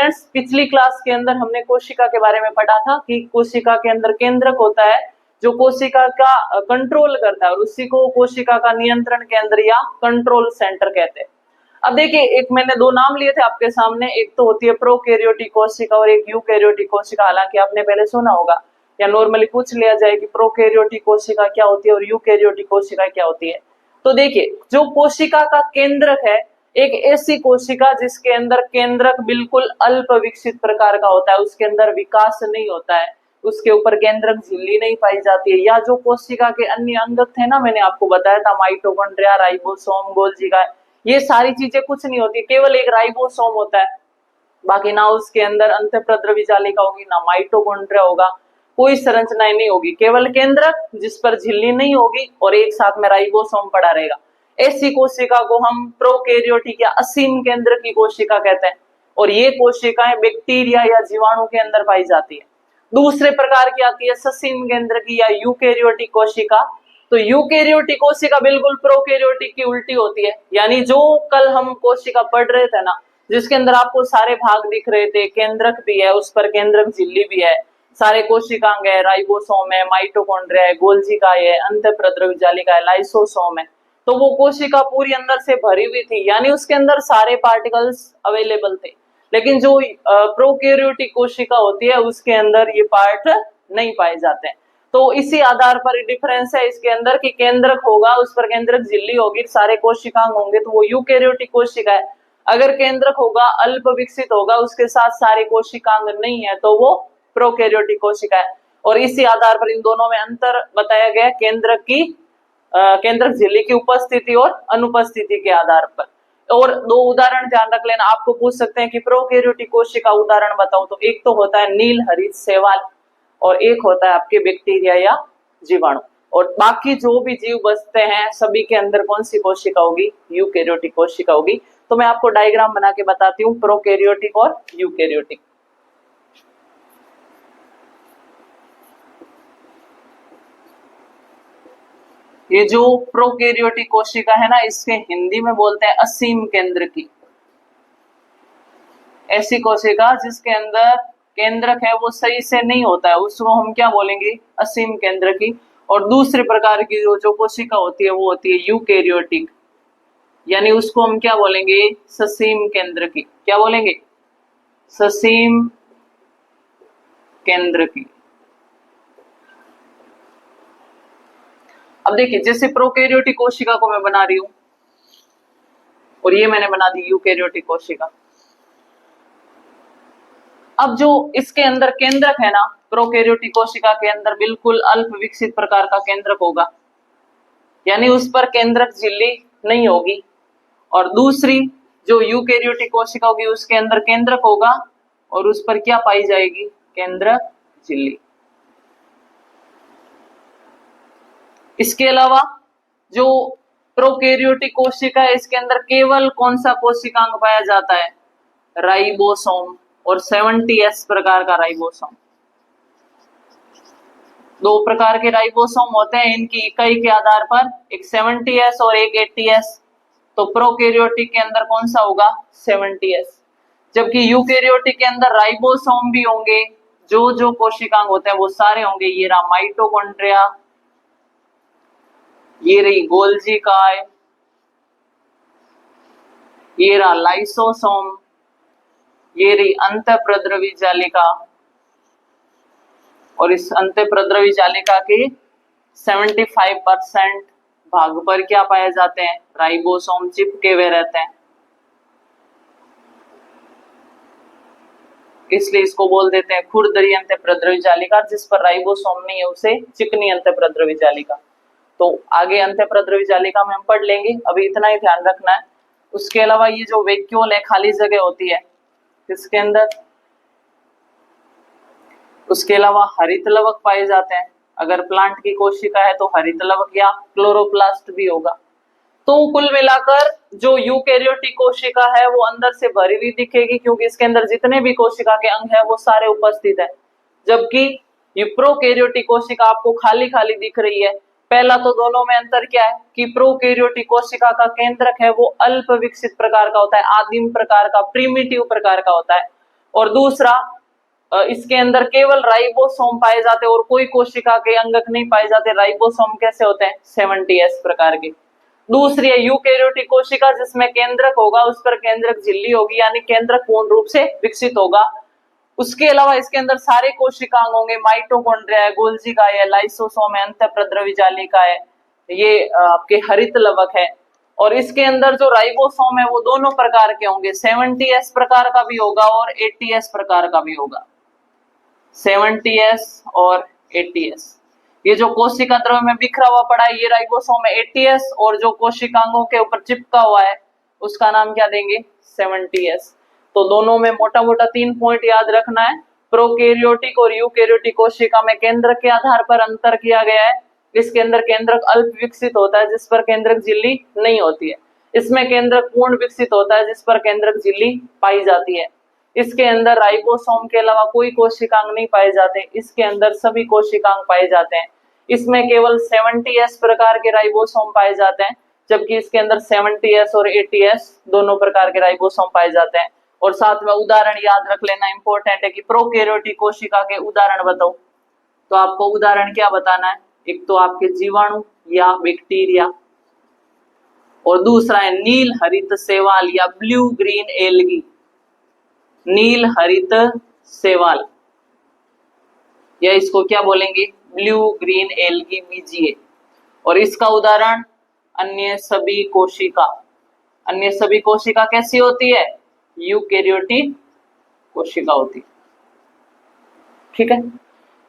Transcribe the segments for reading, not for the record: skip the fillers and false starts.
Friends पिछली class के अंदर हमने कोशिका के बारे में पढ़ा था कि कोशिका के अंदर केंद्रक होता है जो कोशिका का कंट्रोल करता है और उसी को कोशिका का नियंत्रण केंद्र या कंट्रोल सेंटर कहते हैं। अब देखिए, एक मैंने दो नाम लिए थे आपके सामने, एक तो होती है प्रोकैरियोटिक कोशिका और एक यूकैरियोटिक कोशिका। हालांकि आपने पहले सुना होगा या नॉर्मली पूछ लिया जाए कि प्रोकैरियोटिक कोशिका क्या होती है और यूकैरियोटिक कोशिका क्या होती है। तो देखिए, जो कोशिका का केंद्रक है, एक ऐसी कोशिका जिसके अंदर केंद्रक बिल्कुल अल्प विकसित प्रकार का होता है, उसके अंदर विकास नहीं होता है, उसके ऊपर केंद्रक झिल्ली नहीं पाई जाती है, या जो कोशिका के अन्य अंगक थे ना, मैंने आपको बताया था माइटोकॉन्ड्रिया, राइबोसोम, गोल्गी, ये सारी चीजें कुछ नहीं होती, केवल एक राइबोसोम होता है। बाकी ना उसके अंदर अंतःप्रद्रवी जालिका होगी, ना माइटोकॉन्ड्रिया होगा, कोई संरचनाएं नहीं होगी, केवल केंद्रक जिस पर झिल्ली नहीं होगी और एक साथ में राइबोसोम पड़ा रहेगा। ऐसी कोशिका को हम प्रोकैरियोटिक या असीम केंद्र की कोशिका कहते हैं और ये कोशिकाएं बैक्टीरिया या जीवाणु के अंदर पाई जाती है। दूसरे प्रकार की आती है ससीम केंद्र की या यूकैरियोटिक कोशिका। तो यूकैरियोटिक कोशिका बिल्कुल प्रोकैरियोटिक की उल्टी होती है, यानी जो कल हम कोशिका पढ़ रहे थे ना, जिसके अंदर आपको सारे भाग दिख रहे थे, केंद्रक भी है, उस पर केंद्रक झिल्ली भी है, सारे कोशिकांग है, राइबोसोम है, माइटोकॉन्ड्रिया है, गोल्गी है, अंतःप्रद्रवी जालिका है, लाइसोसोम है, तो वो कोशिका पूरी अंदर से भरी हुई थी, यानी उसके अंदर सारे पार्टिकल्स अवेलेबल थे। लेकिन जो प्रोकैरियोटिक कोशिका होती है उसके अंदर ये पार्ट नहीं पाए जाते हैं। तो इसी आधार पर डिफरेंस है इसके अंदर कि केंद्रक होगा, उस पर केंद्रक झिल्ली होगी, सारे कोशिकांग होंगे, तो वो यूकैरियोटिक कोशिका है। अगर केंद्रक होगा, अल्प विकसित होगा, उसके साथ सारे कोशिकांग नहीं है, तो वो प्रोकैरियोटिक कोशिका है। और इसी आधार पर इन दोनों में अंतर बताया गया केंद्रक की केंद्रक झिल्ली की उपस्थिति और अनुपस्थिति के आधार पर। और दो उदाहरण ध्यान रख लेना, आपको पूछ सकते हैं कि प्रोकैरियोटिक कोशिका उदाहरण बताओ, तो एक तो होता है नील हरित शैवाल और एक होता है आपके बैक्टीरिया या जीवाणु। और बाकी जो भी जीव बचते हैं सभी के अंदर कौन सी कोशिका होगी? यूकैरियोटिक कोशिका होगी। तो मैं आपको डायग्राम बना के बताती हूँ प्रोकैरियोटिक और यूकैरियोटिक। ये जो प्रोकैरियोटिक कोशिका है ना, इसके हिंदी में बोलते हैं असीम केंद्र की। ऐसी कोशिका जिसके अंदर केंद्रक है वो सही से नहीं होता है, उसको हम क्या बोलेंगे? असीम केंद्र की। और दूसरे प्रकार की जो कोशिका होती है वो होती है यूकैरियोटिक, यानी उसको हम क्या बोलेंगे? ससीम केंद्र की। क्या बोलेंगे? ससीम केंद्र की। अब देखिए, जैसे प्रोकैरियोटिक कोशिका को मैं बना रही हूं और ये मैंने बना दी यूकैरियोटिक कोशिका। अब जो इसके अंदर केंद्रक है ना, प्रोकैरियोटिक कोशिका के अंदर बिल्कुल अल्प विकसित प्रकार का केंद्रक होगा, यानी उस पर केंद्रक झिल्ली नहीं होगी। और दूसरी जो यूकैरियोटिक कोशिका होगी उसके अंदर केंद्रक होगा और उस पर क्या पाई जाएगी? केंद्रक झिल्ली। इसके अलावा जो प्रोकैरियोटिक कोशिका है इसके अंदर केवल कौन सा कोशिकांग पाया जाता है? राइबोसोम और 70S प्रकार का राइबोसोम। दो प्रकार के राइबोसोम होते हैं, इनकी इकाई के आधार पर, एक 70S और एक 80S। तो प्रोकैरियोटिक के अंदर कौन सा होगा? 70S। जबकि यूकैरियोटिक के अंदर राइबोसोम भी होंगे, जो कोशिकांग होते हैं वो सारे होंगे। ये रहा माइटोकॉन्ड्रिया, ये रही गोल्गी, ये रहा लाइसोसोम, ये रही अंतःप्रद्रवी जालिका। और इस अंतःप्रद्रवी जालिका के 75% भाग पर क्या पाए जाते हैं? राइबोसोम चिपके हुए रहते हैं, इसलिए इसको बोल देते हैं खुरदरी अंतःप्रद्रवी जालिका। जिस पर राइबोसोम नहीं है उसे चिकनी अंतःप्रद्रवी जालिका। तो आगे अंतःप्रद्रवी जालिका में हम पढ़ लेंगे, अभी इतना ही ध्यान रखना है। उसके अलावा ये जो वैक्यूल है, खाली जगह होती है इसके अंदर, उसके अलावा हरित लवक पाए जाते हैं। अगर प्लांट की कोशिका है तो हरित लवक या क्लोरोप्लास्ट भी होगा। तो कुल मिलाकर जो यूकैरियोटिक कोशिका है वो अंदर से भरी हुई दिखेगी, क्योंकि इसके अंदर जितने भी कोशिका के अंग है वो सारे उपस्थित है। जबकि ये प्रोकैरियोटिक कोशिका आपको खाली खाली दिख रही है। पहला तो दोनों में अंतर क्या है कि प्रोकैरियोटिक कोशिका का केंद्रक है वो अल्प विकसित प्रकार का होता है, आदिम प्रकार का, प्रिमिटिव प्रकार का होता है। और दूसरा इसके अंदर केवल राइबोसोम पाए जाते हैं और कोई कोशिका के अंगक नहीं पाए जाते। राइबोसोम कैसे होते हैं? 70S प्रकार के। दूसरी है यूकेरियोटिक कोशिका, जिसमें केंद्रक होगा, उस पर केंद्रक झिल्ली होगी, यानी केंद्रक पूर्ण रूप से विकसित होगा। उसके अलावा इसके अंदर सारे कोशिकांग होंगे, माइटोकॉन्ड्रिया है, गोल्जी का है, लाइसोसोम है, अंतःप्रद्रवी जालिका है, ये आपके हरित लवक है। और इसके अंदर जो राइबोसोम है वो दोनों प्रकार के होंगे, 70S प्रकार का भी होगा और 80S प्रकार का भी होगा। 70S और 80S। ये जो कोशिका द्रव्य में बिखरा हुआ पड़ा है ये राइबोसोम है 80S, और जो कोशिकांगों के ऊपर चिपका हुआ है उसका नाम क्या देंगे? 70S। तो दोनों में मोटा मोटा 3 पॉइंट याद रखना है। प्रोकैरियोटिक और यूकैरियोटिक कोशिका में केंद्रक के आधार पर अंतर किया गया है। इसके अंदर केंद्रक अल्प विकसित होता है जिस पर केंद्रक झिल्ली नहीं होती है। इसमें केंद्रक पूर्ण विकसित होता है जिस पर केंद्रक झिल्ली पाई जाती है। इसके अंदर राइबोसोम के अलावा कोई कोशिकांग नहीं पाए जाते, इसके अंदर सभी कोशिकांग पाए जाते हैं। इसमें केवल 70S प्रकार के राइबोसोम पाए जाते हैं, जबकि इसके अंदर 70S और 80S दोनों प्रकार के राइबोसोम पाए जाते हैं। और साथ में उदाहरण याद रख लेना इंपॉर्टेंट है कि प्रोकैरियोटिक कोशिका के उदाहरण बताओ, तो आपको उदाहरण क्या बताना है? एक तो आपके जीवाणु या बैक्टीरिया, और दूसरा है नील हरित शैवाल या ब्लू ग्रीन एल्गी। नील हरित शैवाल या इसको क्या बोलेंगे? Blue green algae BGA. और इसका उदाहरण अन्य सभी कोशिका। अन्य सभी कोशिका कैसी होती है? यूकैरियोटिक कोशिका होती है। ठीक है,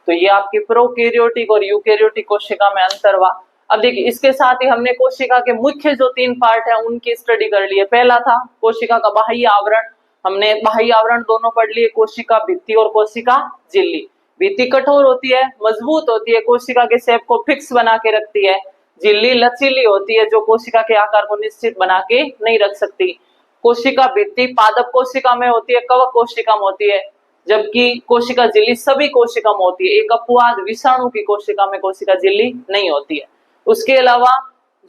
तो ये आपके प्रोकैरियोटिक और यूकैरियोटिक कोशिका में अंतर हुआ। अब देखिए इसके साथ ही हमने कोशिका के मुख्य जो 3 पार्ट है उनकी स्टडी कर ली है। पहला था कोशिका का बाह्य आवरण, हमने बाह्य आवरण दोनों पढ़ लिए, कोशिका भित्ति और कोशिका झिल्ली। भित्ति कठोर होती है, मजबूत होती है, कोशिका के शेप को फिक्स बना के रखती है। झिल्ली लचीली होती है जो कोशिका के आकार को निश्चित बना के नहीं रख सकती। कोशिका भित्ति पादप कोशिका में होती है, कवक कोशिका में होती है, जबकि कोशिका झिल्ली सभी कोशिका में होती है। एक अपवाद विषाणु की कोशिका में कोशिका झिल्ली नहीं होती है। उसके अलावा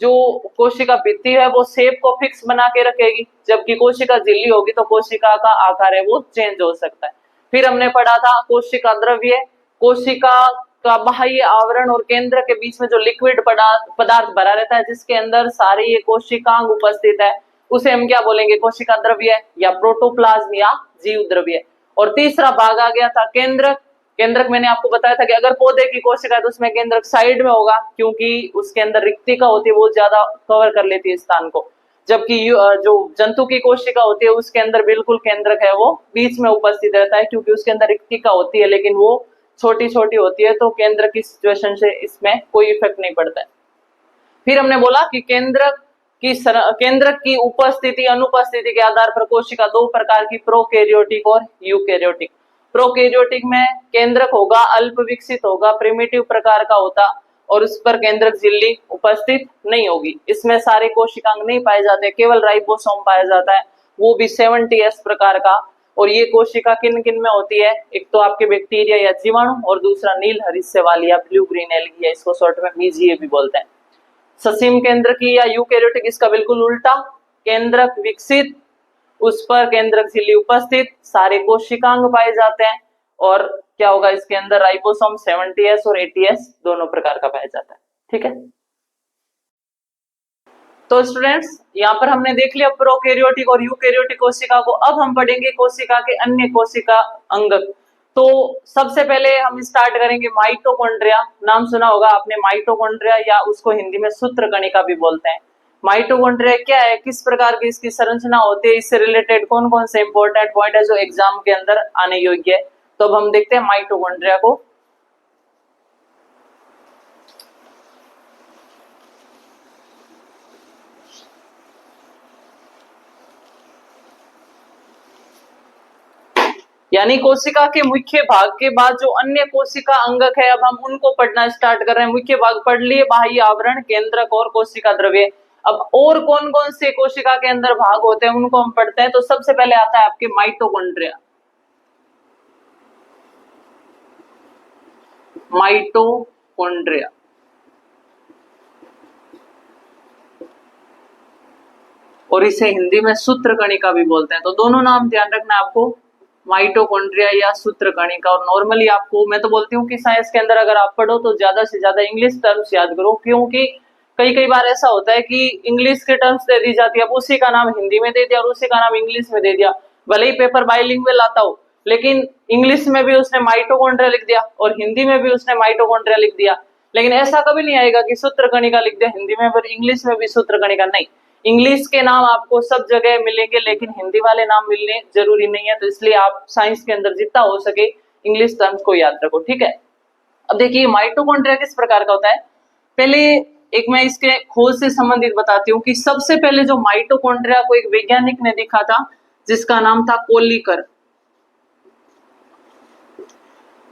जो कोशिका भित्ति है वो शेप को फिक्स बना के रखेगी, जबकि कोशिका झिल्ली होगी तो कोशिका का आकार है वो चेंज हो सकता है। फिर हमने पढ़ा था कोशिका द्रव्य, कोशिका का बाह्य आवरण और केंद्र के बीच में जो लिक्विड पदार्थ भरा रहता है जिसके अंदर सारी ये कोशिकांग उपस्थित है, उसे हम क्या बोलेंगे? कोशिका द्रव्य या प्रोटोप्लाज्म या जीव द्रव्य। और तीसरा भाग आ गया था केंद्रक। केंद्रक मैंने आपको बताया था कि अगर पौधे की कोशिका है तो उसमें केंद्रक साइड में होगा, क्योंकि उसके अंदर रिक्तिका होती है, वो ज्यादा कवर कर लेती है स्थान को। जबकि जो जंतु की कोशिका होती है उसके अंदर बिल्कुल केंद्रक है वो बीच में उपस्थित रहता है, क्योंकि उसके अंदर रिक्तिका होती है लेकिन वो छोटी छोटी होती है, तो केंद्रक की सिचुएशन से इसमें कोई इफेक्ट नहीं पड़ता है। फिर हमने बोला कि केंद्रक की उपस्थिति अनुपस्थिति के आधार पर कोशिका 2 प्रकार की, प्रोकैरियोटिक और यूकैरियोटिक। प्रोकैरियोटिक में केंद्रक होगा, अल्प विकसित होगा, प्रिमिटिव प्रकार का होता, और उस पर केंद्रक झिल्ली उपस्थित नहीं होगी। इसमें सारे कोशिकांग नहीं पाए जाते, केवल राइबोसोम पाया जाता है, वो भी 70S प्रकार का। और ये कोशिका किन किन में होती है? एक तो आपके बैक्टीरिया या जीवाणु, और दूसरा नील हरित शैवाल या ब्लू ग्रीन एल्गी, या इसको शॉर्ट में बीजीए भी बोलते हैं। ससीम केंद्र की या यूकैरियोटिक इसका बिल्कुल उल्टा, केंद्रक विकसित, उस पर केंद्रक झिल्ली उपस्थित, सारे कोशिकांग पाए जाते हैं, और क्या होगा इसके अंदर? राइबोसोम 70S और 80S दोनों प्रकार का पाया जाता है। ठीक है, तो स्टूडेंट्स यहाँ पर हमने देख लिया प्रोकैरियोटिक और यूकैरियोटिक कोशिका को। अब हम पढ़ेंगे कोशिका के अन्य कोशिका अंगक। तो सबसे पहले हम स्टार्ट करेंगे माइटोकॉन्ड्रिया। नाम सुना होगा आपने माइटोकॉन्ड्रिया, या उसको हिंदी में सूत्रकणिका भी बोलते हैं। माइटोकॉन्ड्रिया क्या है, किस प्रकार की इसकी संरचना होती है, इससे रिलेटेड कौन कौन से इंपॉर्टेंट पॉइंट है जो एग्जाम के अंदर आने योग्य है। तो अब हम देखते हैं माइटोकॉन्ड्रिया को। यानी कोशिका के मुख्य भाग के बाद जो अन्य कोशिका अंगक है, अब हम उनको पढ़ना स्टार्ट कर रहे हैं। मुख्य भाग पढ़ लिए, बाह्य आवरण, केंद्रक और कोशिका द्रव्य। अब और कौन कौन से कोशिका के अंदर भाग होते हैं उनको हम पढ़ते हैं। तो सबसे पहले आता है आपके माइटोकॉन्ड्रिया। माइटोकॉन्ड्रिया और इसे हिंदी में सूत्रकणिका भी बोलते हैं। तो दोनों नाम ध्यान रखना है आपको, माइटोकॉन्ड्रिया या सूत्रकणिका। और नॉर्मली आपको मैं तो बोलती हूँ कि साइंस के अंदर अगर आप पढ़ो तो ज्यादा से ज्यादा इंग्लिश टर्म्स याद करो, क्योंकि कई कई बार ऐसा होता है कि इंग्लिश के टर्म्स दे दी जाती है, अब उसी का नाम हिंदी में दे दिया और उसी का नाम इंग्लिश में दे दिया। भले ही पेपर बाइलिंगुअल आता हो, लेकिन इंग्लिश में भी उसने माइटोकॉन्ड्रिया लिख दिया और हिंदी में भी उसने माइटोकॉन्ड्रिया लिख दिया। लेकिन ऐसा कभी नहीं आएगा कि सूत्रकणिका लिख दिया हिंदी में पर इंग्लिश में भी सूत्रकणिका, नहीं। इंग्लिश के नाम आपको सब जगह मिलेंगे लेकिन हिंदी वाले नाम मिलने जरूरी नहीं है। तो इसलिए आप साइंस के अंदर जितना हो सके इंग्लिश टर्म्स को याद रखो, ठीक है। अब देखिए माइटोकॉन्ड्रिया किस प्रकार का होता है। पहले एक मैं इसके खोज से संबंधित बताती हूँ कि सबसे पहले जो माइटोकॉन्ड्रिया को एक वैज्ञानिक ने देखा था जिसका नाम था कोलिकर।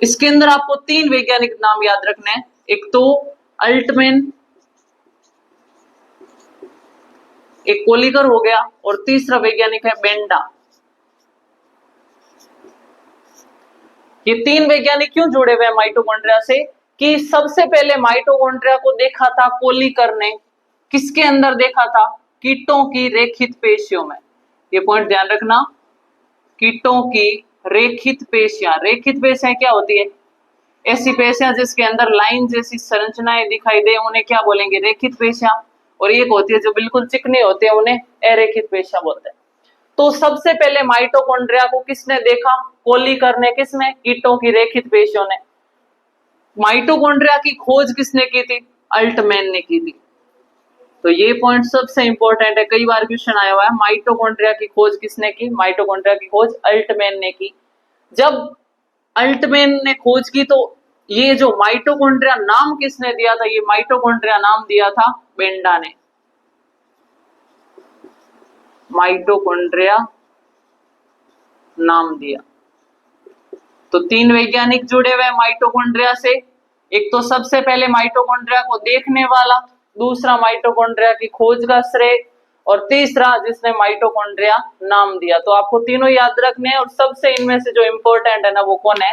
इसके अंदर आपको 3 वैज्ञानिक नाम याद रखने हैं, एक तो अल्टमैन, एक कोलिकर हो गया और तीसरा वैज्ञानिक है बेंडा। ये 3 वैज्ञानिक क्यों जुड़े हुए हैं माइटोकॉन्ड्रिया से कि सबसे पहले माइटोकॉन्ड्रिया को देखा था कोलिकर ने, किसके अंदर देखा था, कीटों की रेखित पेशियों में। ये पॉइंट ध्यान रखना, कीटों की रेखित पेशियां। रेखित पेशियां क्या होती है, ऐसी पेशियां जिसके अंदर लाइन जैसी संरचनाएं दिखाई दे उन्हें क्या बोलेंगे, रेखित पेशियां। और एक होती है जो बिल्कुल चिकनी होती है उन्हें अरेखित पेशियां बोलते हैं। तो सबसे पहले माइटोकॉन्ड्रिया को किसने देखा, कोलिकर ने, किसने, कीटों की रेखित पेशियों ने। माइटोकॉन्ड्रिया की खोज किसने की थी, अल्टमैन ने की थी। तो ये पॉइंट सबसे इंपॉर्टेंट है, कई बार क्वेश्चन आया हुआ है। माइटोकॉन्ड्रिया की खोज किसने की, माइटोकॉन्ड्रिया की खोज अल्टमैन ने की। जब अल्टमैन ने खोज की तो ये जो माइटोकॉन्ड्रिया नाम किसने दिया था, ये माइटोकॉन्ड्रिया नाम दिया था बेंडा ने। माइटोकॉन्ड्रिया नाम दिया। तो 3 वैज्ञानिक जुड़े हुए माइटोकॉन्ड्रिया से, एक तो सबसे पहले माइटोकॉन्ड्रिया को देखने वाला, दूसरा माइटोकॉन्ड्रिया की खोज का श्रेय और तीसरा जिसने माइटोकॉन्ड्रिया नाम दिया। तो आपको तीनों याद रखने हैं और सबसे इनमें से जो इंपॉर्टेंट है ना वो कौन है,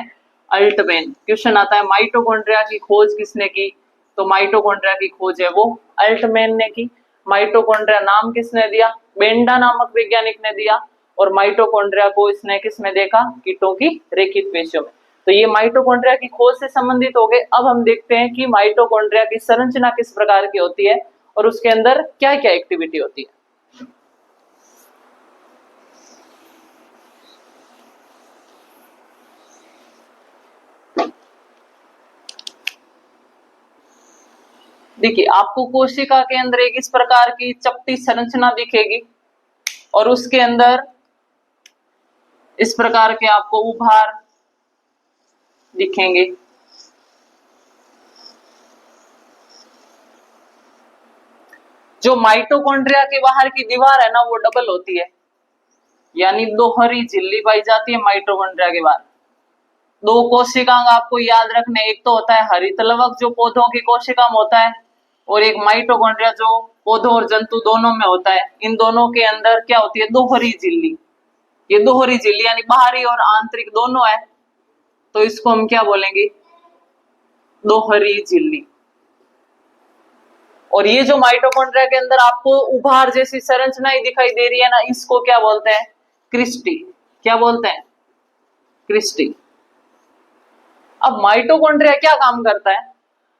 अल्टमैन। क्वेश्चन आता है माइटोकॉन्ड्रिया की खोज किसने की, तो माइटोकॉन्ड्रिया की खोज है वो अल्टमैन ने की। माइटोकॉन्ड्रिया नाम किसने दिया, बेंडा नामक वैज्ञानिक ने दिया। और माइटोकॉन्ड्रिया को इसने किसमें देखा, कीटों की रेखित पेशियों में। तो ये माइटोकॉन्ड्रिया की खोज से संबंधित हो गए। अब हम देखते हैं कि माइटोकॉन्ड्रिया की संरचना किस प्रकार की होती है और उसके अंदर क्या क्या एक्टिविटी होती है। देखिए आपको कोशिका के अंदर एक इस प्रकार की चपटी संरचना दिखेगी और उसके अंदर इस प्रकार के आपको उभार दिखेंगे। जो माइटोकॉन्ड्रिया के बाहर की दीवार है ना वो डबल होती है, यानी दोहरी झिल्ली पाई जाती है माइटोकॉन्ड्रिया के बाहर। 2 कोशिकांग आपको याद रखने, एक तो होता है हरितलवक जो पौधों की कोशिका में होता है और एक माइटोकॉन्ड्रिया जो पौधों और जंतु दोनों में होता है। इन दोनों के अंदर क्या होती है, दोहरी झिल्ली। ये दोहरी झिल्ली यानी बाहरी और आंतरिक दोनों है, तो इसको हम क्या बोलेंगे, दोहरी झिल्ली। और ये जो माइटोकॉन्ड्रिया के अंदर आपको उभार जैसी संरचनाएं दिखाई दे रही है ना, इसको क्या बोलते हैं, क्रिस्टी। क्या बोलते हैं, क्रिस्टी। अब माइटोकॉन्ड्रिया क्या काम करता है,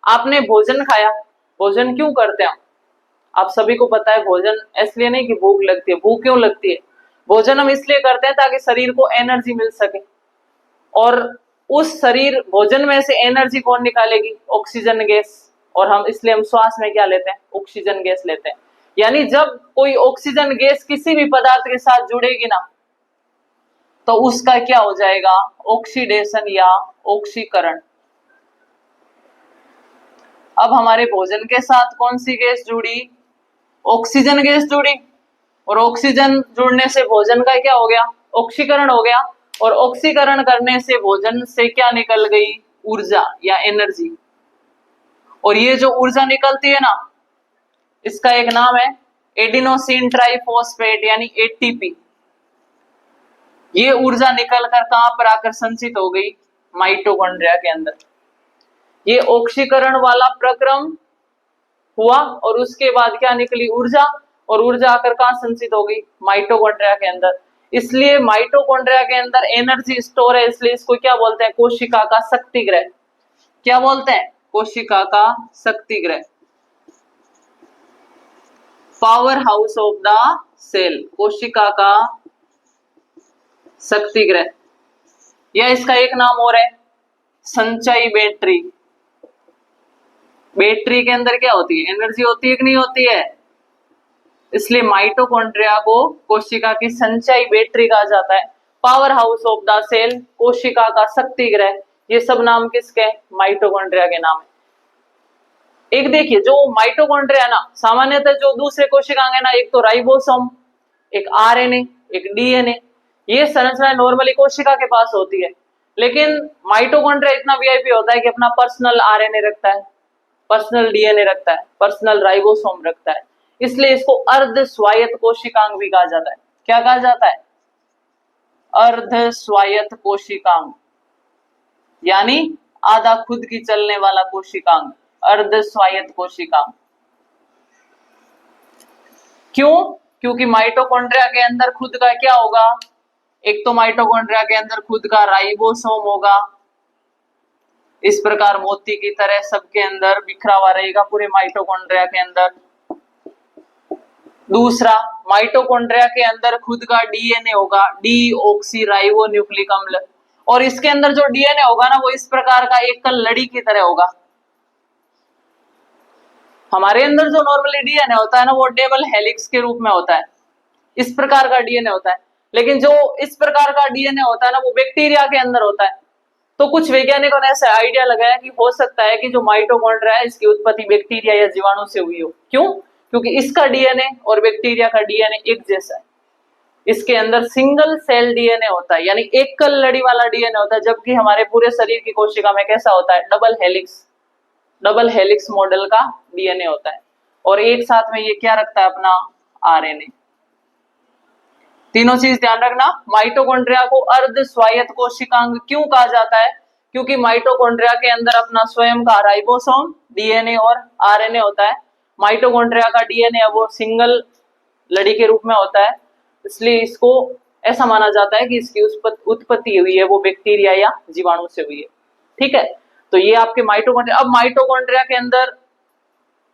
आपने भोजन खाया, भोजन क्यों करते हैं आप सभी को पता है, भोजन इसलिए नहीं कि भूख लगती है। भूख क्यों लगती है, भोजन हम इसलिए करते हैं ताकि शरीर को एनर्जी मिल सके। और उस शरीर भोजन में से एनर्जी कौन निकालेगी, ऑक्सीजन गैस। और हम इसलिए हम श्वास में क्या लेते हैं, ऑक्सीजन गैस लेते हैं। यानी जब कोई ऑक्सीजन गैस किसी भी पदार्थ के साथ जुड़ेगी ना तो उसका क्या हो जाएगा, ऑक्सीडेशन या ऑक्सीकरण। अब हमारे भोजन के साथ कौन सी गैस जुड़ी, ऑक्सीजन गैस जुड़ी। और ऑक्सीजन जुड़ने से भोजन का क्या हो गया, ऑक्सीकरण हो गया। और ऑक्सीकरण करने से भोजन से क्या निकल गई, ऊर्जा या एनर्जी। और ये जो ऊर्जा निकलती है ना, इसका एक नाम है एडिनोसिन ट्राइफॉस्फेट यानी एटीपी। ये ऊर्जा निकल कर कहां पर आकर संचित हो गई, माइटोकॉन्ड्रिया के अंदर। ये ऑक्सीकरण वाला प्रक्रम हुआ और उसके बाद क्या निकली, ऊर्जा। और ऊर्जा आकर कहां संचित हो गई, माइटोकॉन्ड्रिया के अंदर। इसलिए माइटोकॉन्ड्रिया के अंदर एनर्जी स्टोर है, इसलिए इसको क्या बोलते हैं, कोशिका का शक्ति ग्रह। क्या बोलते हैं, कोशिका का शक्ति ग्रह, power house of the cell, कोशिका का शक्ति ग्रह। या इसका एक नाम और है संचयी बैटरी। बैटरी के अंदर क्या होती है, एनर्जी होती है कि नहीं होती है, इसलिए माइटोकॉन्ड्रिया को कोशिका की संचयी बैटरी कहा जाता है। Power house of the cell, कोशिका का शक्ति ग्रह, ये सब नाम किसके, माइटोकॉन्ड्रिया के नाम है। एक देखिए जो माइटोकॉन्ड्रिया ना, सामान्यतः जो दूसरे कोशिकांग है ना, एक तो राइबोसोम, एक आरएनए, एक डीएनए, ये संरचना नॉर्मली कोशिका के पास होती है। लेकिन माइटोकॉन्ड्रिया इतना वीआईपी होता है कि अपना पर्सनल आरएनए रखता है, पर्सनल डीएनए रखता है, पर्सनल राइबोसोम रखता है, इसलिए इसको अर्ध स्वायत्त कोशिकांग भी कहा जाता है। क्या कहा जाता है, अर्ध स्वायत्त कोशिकांग, यानी आधा खुद की चलने वाला कोशिकांग, अर्ध स्वायत्त कोशिकांग। क्यों, क्योंकि माइटोकॉन्ड्रिया के अंदर खुद का क्या होगा, एक तो माइटोकॉन्ड्रिया के अंदर खुद का राइबोसोम होगा, इस प्रकार मोती की तरह सबके अंदर बिखरा हुआ रहेगा पूरे माइटोकॉन्ड्रिया के अंदर। दूसरा, माइटोकॉन्ड्रिया के अंदर खुद का डीएनए होगा, डीऑक्सी राइबोन्यूक्लिक अम्ल, और इसके अंदर जो डीएनए होगा ना, वो इस प्रकार का एकल लड़ी की तरह होगा। हमारे अंदर जो नॉर्मली डीएनए होता है ना, वो डबल हेलिक्स के रूप में होता है, इस प्रकार का डीएनए होता है। लेकिन जो इस प्रकार का डीएनए होता है ना, वो बैक्टीरिया के अंदर होता है। तो कुछ वैज्ञानिकों ने ऐसा आइडिया लगाया कि हो सकता है कि जो माइटोकॉन्ड्रिया है, इसकी उत्पत्ति बैक्टीरिया या जीवाणु से हुई हो। क्यों, क्योंकि इसका डीएनए और बैक्टीरिया का डीएनए एक जैसा है। इसके अंदर सिंगल सेल डीएनए होता है, यानी एकल लड़ी वाला डीएनए होता है, जबकि हमारे पूरे शरीर की कोशिका में कैसा होता है, डबल हेलिक्स मॉडल का डीएनए होता है, और एक साथ में ये क्या रखता है, अपना आरएनए। तीनों चीज ध्यान रखना। माइटोकॉन्ड्रिया को अर्ध स्वायत्त कोशिकांग क्यों कहा जाता है, क्योंकि माइटोकॉन्ड्रिया के अंदर अपना स्वयं का राइबोसोम, डीएनए और आरएनए होता है। माइटोकॉन्ड्रिया का डीएनए वो सिंगल लड़ी के रूप में होता है, इसलिए इसको ऐसा माना जाता है कि इसकी उत्पत्ति हुई है वो बैक्टीरिया या जीवाणु से हुई है। ठीक है, तो ये आपके माइटोकॉन्ड्रिया। अब माइटोकॉन्ड्रिया के अंदर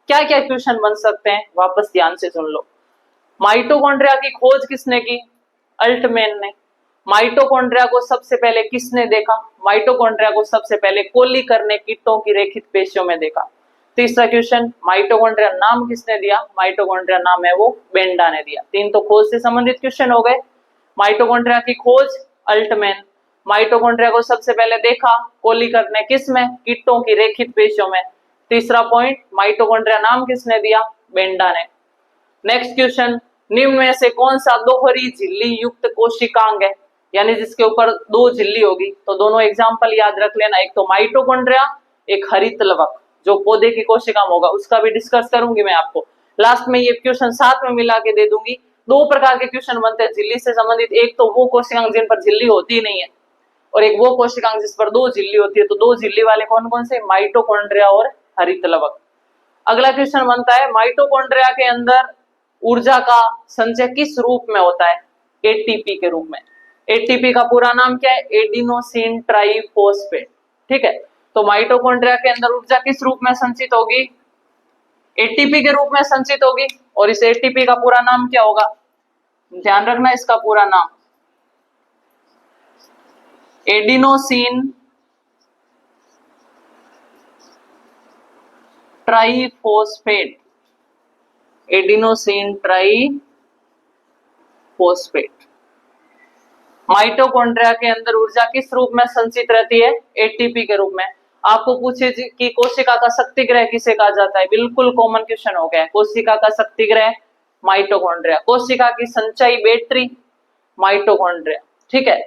क्या क्या क्वेश्चन बन सकते हैं, वापस ध्यान से सुन लो। माइटोकॉन्ड्रिया की खोज किसने की, अल्टमैन ने। माइटोकॉन्ड्रिया को सबसे पहले किसने देखा, माइटोकॉन्ड्रिया को सबसे पहले कोलिकर ने कीटों की रेखित पेशियों में देखा। तीसरा क्वेश्चन, माइटोकॉन्ड्रिया नाम किसने दिया, माइटोकॉन्ड्रिया नाम है वो बेंडा ने दिया। तीन तो खोज से संबंधित क्वेश्चन हो गए। माइटोकॉन्ड्रिया की खोज अल्टमैन, माइटोकॉन्ड्रिया को सबसे पहले देखा कोलिकर ने, किस में, कीटों की रेखित पेशियों में। तीसरा पॉइंट, माइटोकॉन्ड्रिया नाम किसने दिया, बेंडा ने। नेक्स्ट क्वेश्चन, निम्न में से कौन सा दोहरी झिल्ली युक्त कोशिकांग है, यानी जिसके ऊपर दो झिल्ली होगी। तो दोनों एग्जांपल याद रख लेना, एक तो माइटोकॉन्ड्रिया, एक हरित लवक जो पौधे की कोशिकांग होगा, उसका भी डिस्कस करूंगी मैं आपको। लास्ट में ये क्वेश्चन साथ में मिला के दे दूंगी। दो प्रकार के क्वेश्चन बनते हैं झिल्ली से संबंधित, एक तो वो कोशिकांग जिन पर झिल्ली होती ही नहीं है, और एक वो कोशिकांग जिस पर दो झिल्ली होती है। तो दो झिल्ली वाले कौन कौन से, माइटोकॉन्ड्रिया और हरित लवक। अगला क्वेश्चन बनता है, माइटोकॉन्ड्रिया के अंदर ऊर्जा का संचय किस रूप में होता है, एटीपी के रूप में। एटीपी का पूरा नाम क्या है, एडिनोसिन ट्राइफॉस्फेट। ठीक है, तो माइटोकॉन्ड्रिया के अंदर ऊर्जा किस रूप में संचित होगी, एटीपी के रूप में संचित होगी। और इस एटीपी का पूरा नाम क्या होगा, ध्यान रखना इसका पूरा नाम, adenosine triphosphate, adenosine triphosphate. Mitochondria के अंदर ऊर्जा किस रूप में संचित रहती है, एटीपी के रूप में। आपको पूछे कि कोशिका का शक्ति ग्रह किसे कहा जाता है, बिल्कुल कॉमन क्वेश्चन हो गया है। कोशिका का शक्ति ग्रह माइटोकॉन्ड्रिया, कोशिका की संचयी बैटरी माइटोकॉन्ड्रिया। ठीक है,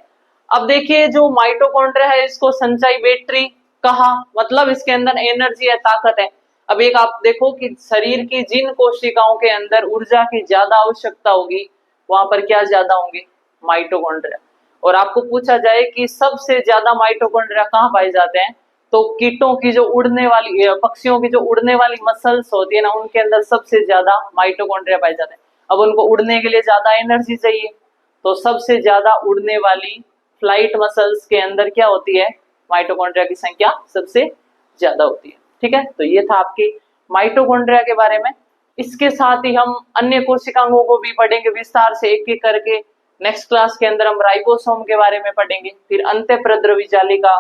अब देखिए जो माइटोकॉन्ड्रिया है इसको संचयी बैटरी कहा, मतलब इसके अंदर एनर्जी है, ताकत है। अब एक आप देखो कि शरीर की जिन कोशिकाओं के अंदर ऊर्जा की ज्यादा आवश्यकता होगी, वहां पर क्या ज्यादा होंगे, माइटोकॉन्ड्रिया। और आपको पूछा जाए कि सबसे ज्यादा माइटोकॉन्ड्रिया कहाँ पाए जाते हैं, तो कीटों की जो उड़ने वाली, पक्षियों की जो उड़ने वाली मसल्स होती है ना, उनके अंदर सबसे ज्यादा माइटोकॉन्ड्रिया पाए जाते हैं। अब उनको उड़ने के लिए ज्यादा एनर्जी चाहिए, तो सबसे ज्यादा उड़ने वाली फ्लाइट मसल्स के अंदर क्या होती है, माइटोकॉन्ड्रिया की संख्या सबसे ज्यादा होती है। ठीक है, तो ये था आपके माइटोकॉन्ड्रिया के बारे में। इसके साथ ही हम अन्य कोशिकांगों को भी पढ़ेंगे विस्तार से एक एक करके। नेक्स्ट क्लास के अंदर हम राइबोसोम के बारे में पढ़ेंगे, फिर अंत्यप्रद्रवी जालिका,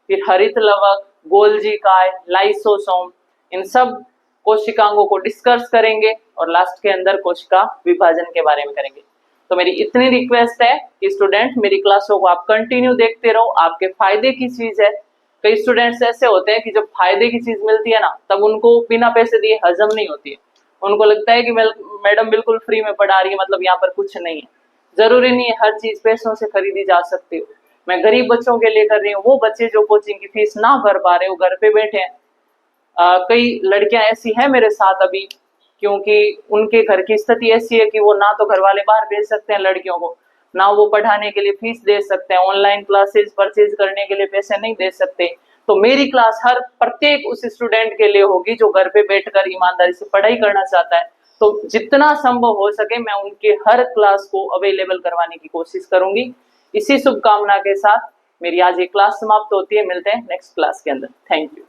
फिर हरित लवक, गोल्जी काय, लाइसोसोम, इन सब कोशिकांगों को डिस्कस करेंगे और लास्ट के अंदर कोशिका विभाजन के बारे में करेंगे। तो मेरी इतनी रिक्वेस्ट है कि स्टूडेंट मेरी क्लासों को आप कंटिन्यू देखते रहो, आपके फायदे की चीज है। कई स्टूडेंट्स ऐसे होते हैं कि जब फायदे की चीज मिलती है ना, तब उनको बिना पैसे दिए हजम नहीं होती है। उनको लगता है कि मैडम बिल्कुल फ्री में पढ़ा रही है, मतलब यहाँ पर कुछ नहीं है। जरूरी नहीं है हर चीज पैसों से खरीदी जा सकती हो। मैं गरीब बच्चों के लिए कर रही हूँ, वो बच्चे जो कोचिंग की फीस ना भर पा रहे हो, घर पे बैठे हैं। कई लड़कियां ऐसी हैं मेरे साथ अभी, क्योंकि उनके घर की स्थिति ऐसी है कि वो ना तो घर वाले बाहर भेज सकते हैं लड़कियों को, ना वो पढ़ाने के लिए फीस दे सकते हैं, ऑनलाइन क्लासेस परचेज करने के लिए पैसे नहीं दे सकते। तो मेरी क्लास हर प्रत्येक उस स्टूडेंट के लिए होगी जो घर पे बैठकर ईमानदारी से पढ़ाई करना चाहता है। तो जितना संभव हो सके मैं उनके हर क्लास को अवेलेबल करवाने की कोशिश करूंगी। इसी शुभकामना के साथ मेरी आज ये क्लास समाप्त होती है। मिलते हैं नेक्स्ट क्लास के अंदर। Thank you.